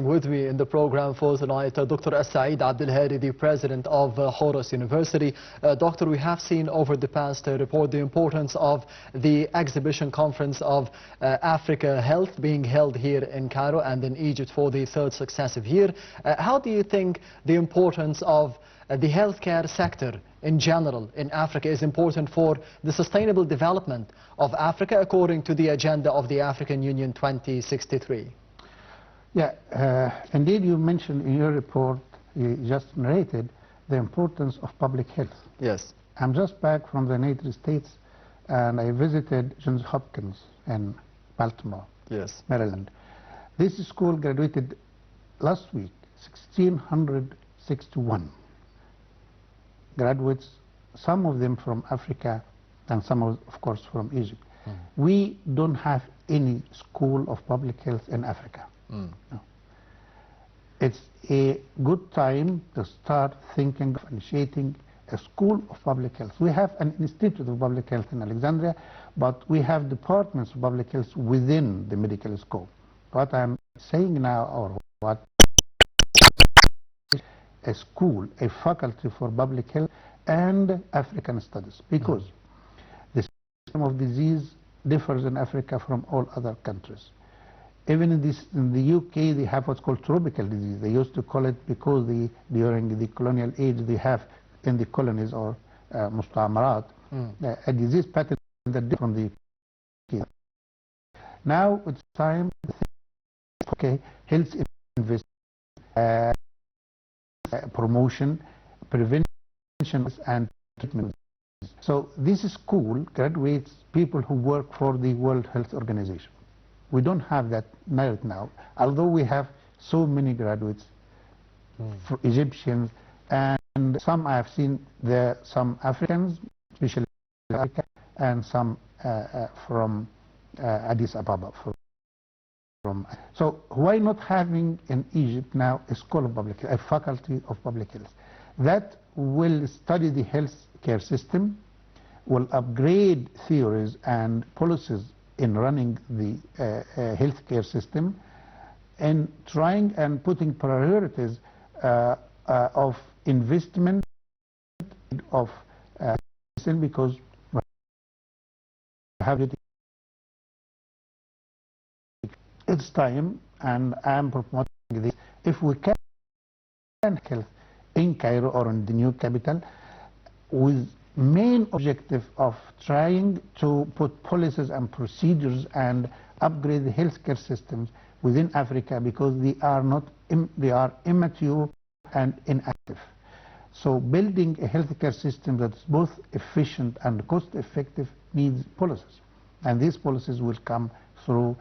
with me in the program for tonight Dr. Saeed Hadi, the president of Horus University. Doctor, we have seen over the past report the importance of the exhibition conference of Africa Health being held here in Cairo and in Egypt for the third successive year. How do you think the importance of the healthcare sector in general in Africa is important for the sustainable development of Africa according to the agenda of the African Union 2063? Yeah, indeed you mentioned in your report, you just narrated, the importance of public health. Yes. I'm just back from the United States and I visited Johns Hopkins in Baltimore, yes, Maryland. This school graduated last week, 1,661 graduates, some of them from Africa and some of course from Egypt. We don't have any school of public health in Africa. No. It's a good time to start thinking of initiating a school of public health. We have an institute of public health in Alexandria, but we have departments of public health within the medical school. What I'm saying now, or what a school, a faculty for public health and African studies, because the system of disease differs in Africa from all other countries. Even in the UK, they have what's called tropical disease. They used to call it because during the colonial age, they have in the colonies or musta'amarat, a disease pattern that differs from the UK. Now it's time to think, okay, health investment, promotion, prevention and treatment. So this school graduates people who work for the World Health Organization. We don't have that merit now, although we have so many graduates for Egyptians, and some I have seen there, some Africans, especially Africa, and some from Addis Ababa. So why not having in Egypt now a school of public health, a faculty of public health that will study the health care system, will upgrade theories and policies in running the healthcare system, and trying and putting priorities of investment of because we have it. It's time, and I'm promoting this. If we can health in Cairo or in the new capital, with main objective of trying to put policies and procedures and upgrade the healthcare systems within Africa, because they are immature and inactive. So building a healthcare system that's both efficient and cost effective needs policies, and these policies will come through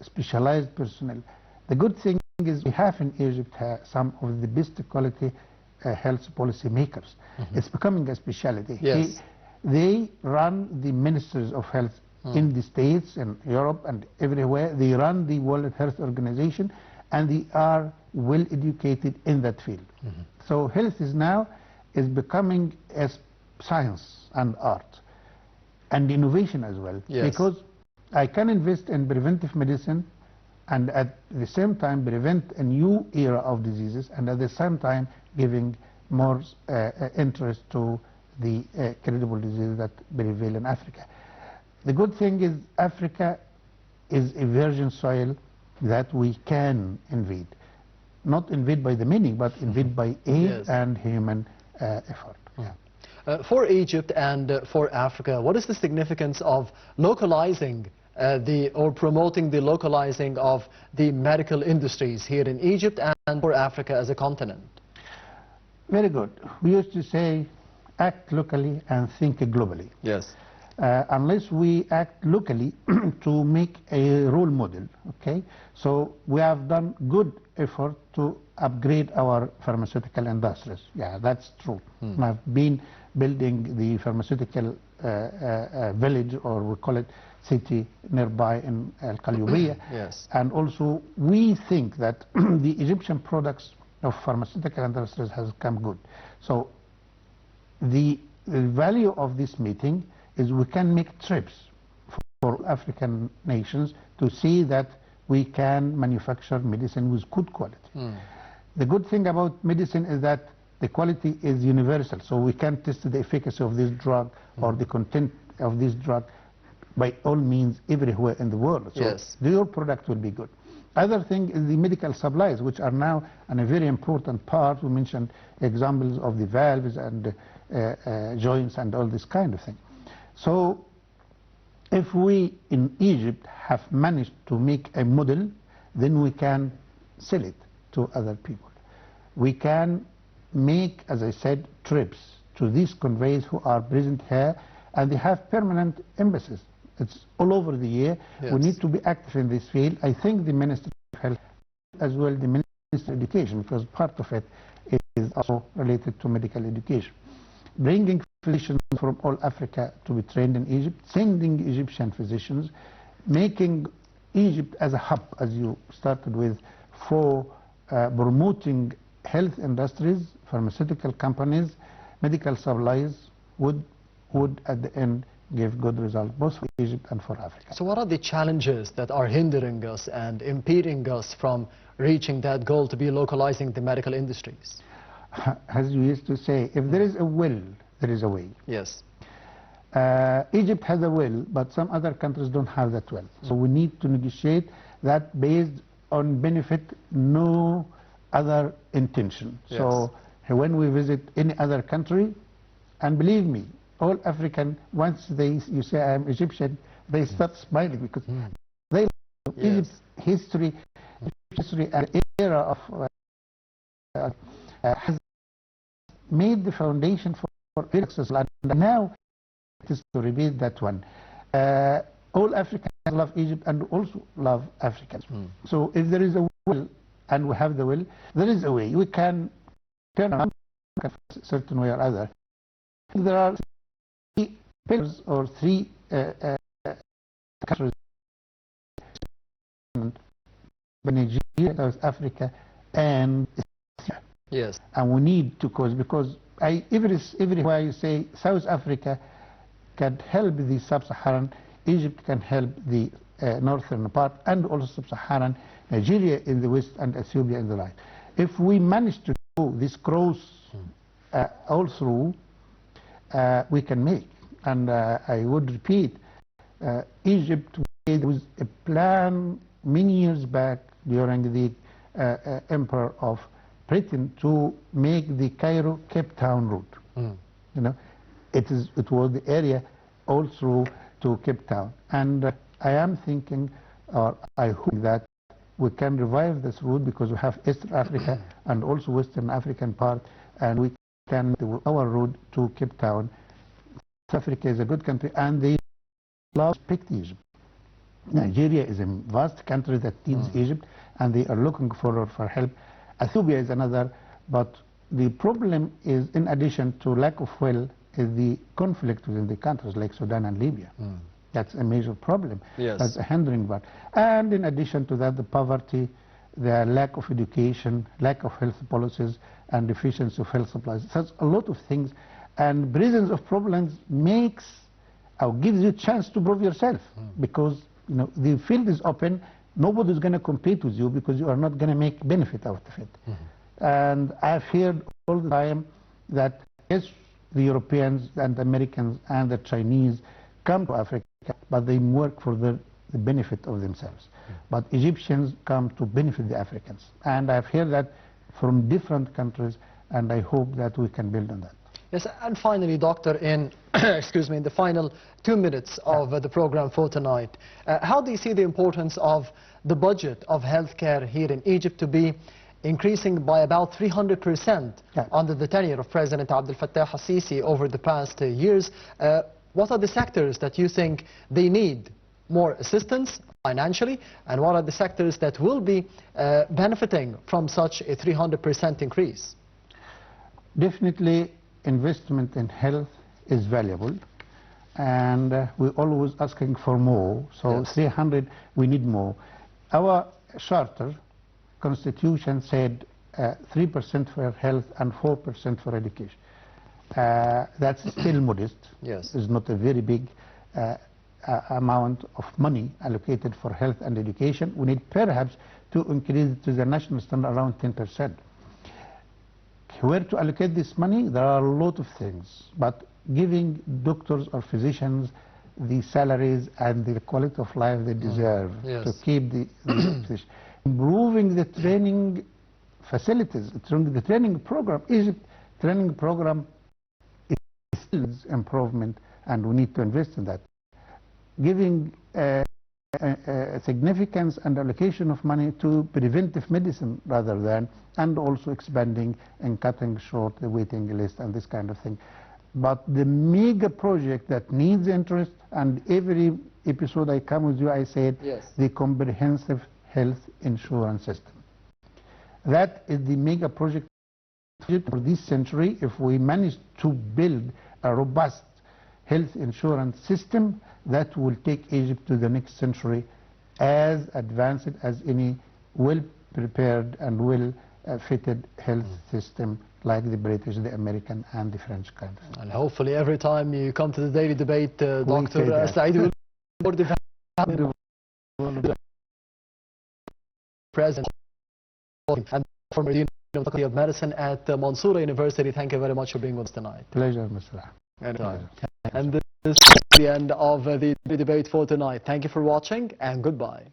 specialized personnel. The good thing is we have in Egypt some of the best quality health policy makers. It's becoming a specialty. Yes. They run the ministries of health in the States and Europe and everywhere. They run the World Health Organization, and they are well educated in that field. So health is now becoming a science and art and innovation as well. Yes. Because I can invest in preventive medicine and at the same time prevent a new era of diseases, and at the same time giving more interest to the credible diseases that prevail in Africa. The good thing is Africa is a virgin soil that we can invade. Not invade by the meaning, but invade by aid and human effort. For Egypt and for Africa, what is the significance of localizing or promoting the localizing of the medical industries here in Egypt and for Africa as a continent? Very good. We used to say, act locally and think globally. Yes. Unless we act locally to make a role model, okay? So we have done good effort to upgrade our pharmaceutical industries. Yeah, that's true. I've been building the pharmaceutical village, or we call it city, nearby in Al Qalyubiyya. Yes. And also we think that the Egyptian products of pharmaceutical industries has come good. So the value of this meeting is we can make trips for African nations to see that we can manufacture medicine with good quality. The good thing about medicine is that the quality is universal, so we can test the efficacy of this drug or the content of this drug by all means everywhere in the world. So yes. your product will be good. Other thing is the medical supplies, which are now a very important part. We mentioned examples of the valves and joints and all this kind of thing. So if we in Egypt have managed to make a model, then we can sell it to other people. We can make, as I said, trips to these conveys who are present here, and they have permanent embassies. It's all over the year. Yes. We need to be active in this field. I think the Ministry of Health, as well the Ministry of Education, because part of it is also related to medical education. Bringing physicians from all Africa to be trained in Egypt, sending Egyptian physicians, making Egypt as a hub, as you started with, for promoting health industries, pharmaceutical companies, medical supplies would at the end give good results, both for Egypt and for Africa. So what are the challenges that are hindering us and impeding us from reaching that goal to be localizing the medical industries? As you used to say, if there is a will, there is a way. Yes. Egypt has a will, but some other countries don't have that will. So we need to negotiate that based on benefit, no other intention. Yes. So when we visit any other country, and believe me, all African, once you say I'm Egyptian, they start smiling because they love Egypt's history and the era of has made the foundation for very successful, and now it is to repeat that one. All Africans love Egypt and also love Africans. So if there is a will, and we have the will, there is a way. We can turn around a certain way or other. There are three pillars or three countries: Nigeria, South Africa, and Ethiopia. Yes. And we need to because everywhere you say South Africa can help the sub-Saharan, Egypt can help the northern part, and also sub-Saharan, Nigeria in the west and Ethiopia in the right. If we manage to do this cross all through, we can make. And I would repeat, Egypt was a plan many years back during the Emperor of Britain to make the Cairo-Cape Town route. You know, it was the area all through to Cape Town. And I am thinking, or I hope that we can revive this route because we have East Africa and also Western African part, and we can do our route to Cape Town. South Africa is a good country, and they love Egypt. Nigeria is a vast country that needs Egypt, and they are looking for help. Ethiopia is another, but the problem is, in addition to lack of will, is the conflict within the countries like Sudan and Libya. That's a major problem. Yes. That's a hindering part. And in addition to that, the poverty, the lack of education, lack of health policies, and deficiency of health supplies. Such a lot of things. And presence of problems makes or gives you a chance to prove yourself, because the field is open. Nobody's going to compete with you because you are not going to make benefit out of it. And I've heard all the time that yes, the Europeans and the Americans and the Chinese come to Africa, but they work for the benefit of themselves. But Egyptians come to benefit the Africans. And I've heard that from different countries, and I hope that we can build on that. Yes, and finally, Doctor, in excuse me, in the final 2 minutes of the program for tonight, how do you see the importance of the budget of healthcare here in Egypt to be increasing by about 300% under the tenure of President Abdel Fattah al-Sisi over the past years? What are the sectors that you think they need more assistance financially, and what are the sectors that will be benefiting from such a 300% increase? Definitely, investment in health is valuable, and we're always asking for more. So 300, we need more. Our charter constitution said 3% for health and 4% for education. That's still modest. Yes. It's not a very big amount of money allocated for health and education. We need perhaps to increase it to the national standard around 10%. Where to allocate this money? There are a lot of things, but giving doctors or physicians the salaries and the quality of life they deserve to keep the physician. Improving the training facilities, the training program. Egypt training program is improvement, and we need to invest in that. Giving significance and allocation of money to preventive medicine rather than, and also expanding and cutting short the waiting list and this kind of thing. But the mega project that needs interest, and every episode I come with you, I said the comprehensive health insurance system. That is the mega project for this century. If we manage to build a robust health insurance system, that will take Egypt to the next century as advanced as any well-prepared and well-fitted health system like the British, the American, and the French countries. And hopefully every time you come to the daily debate, Dr. Saeed will be the President and former Dean of the Faculty of Medicine at Mansoura University. Thank you very much for being with us tonight. Pleasure, Mr. And this is the end of the debate for tonight. Thank you for watching, and goodbye.